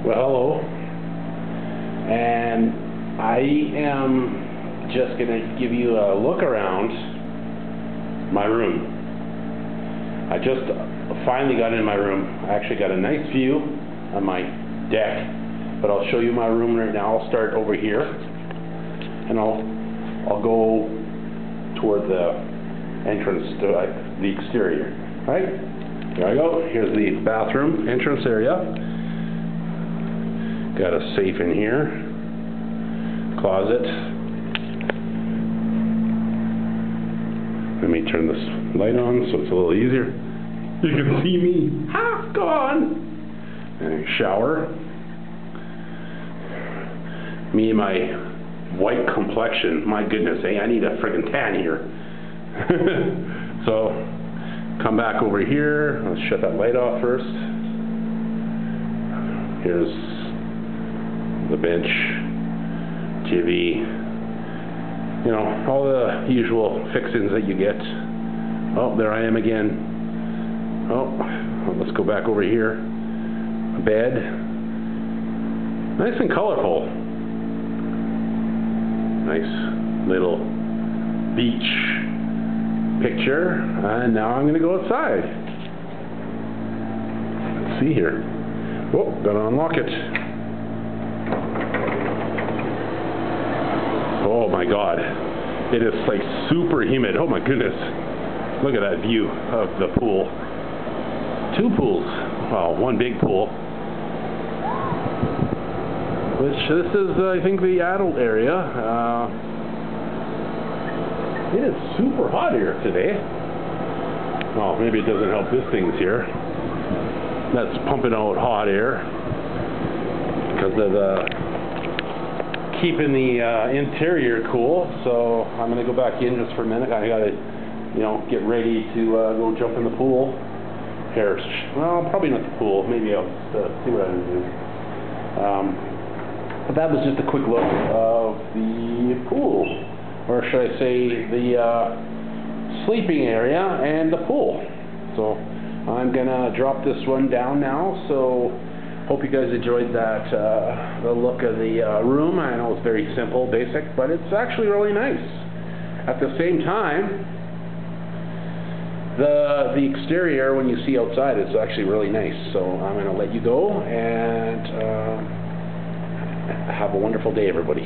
Well, hello, and I am just going to give you a look around my room. I just finally got in my room. I actually got a nice view on my deck, but I'll show you my room right now. I'll start over here, and I'll go toward the entrance to the exterior. All right, here I go. Here's the bathroom entrance area. Got a safe in here, closet. Let me turn this light on so it's a little easier. You can see me half gone. And shower. Me and my white complexion, my goodness, hey, I need a friggin' tan here. So, come back over here. Let's shut that light off first. Here's the bench, TV, you know, all the usual fixings that you get. Oh, there I am again. Oh, let's go back over here. A bed. Nice and colorful. Nice little beach picture. And now I'm going to go outside. Let's see here. Oh, gotta unlock it. Oh my God, it is like super humid. Oh my goodness, look at that view of the pool. Two pools, well, one big pool. Which this is, I think, the adult area. It is super hot here today. Well, maybe it doesn't help this thing's here. That's pumping out hot air because of the keeping the interior cool. So I'm going to go back in just for a minute. I got to, you know, get ready to go jump in the pool. Here, well, probably not the pool. Maybe I'll see what I'm going to do. But that was just a quick look of the pool, or should I say the sleeping area and the pool. So I'm going to drop this one down now. So hope you guys enjoyed that, the look of the room. I know it's very simple, basic, but it's actually really nice. At the same time, the exterior, when you see outside, is actually really nice. So I'm going to let you go, and have a wonderful day, everybody.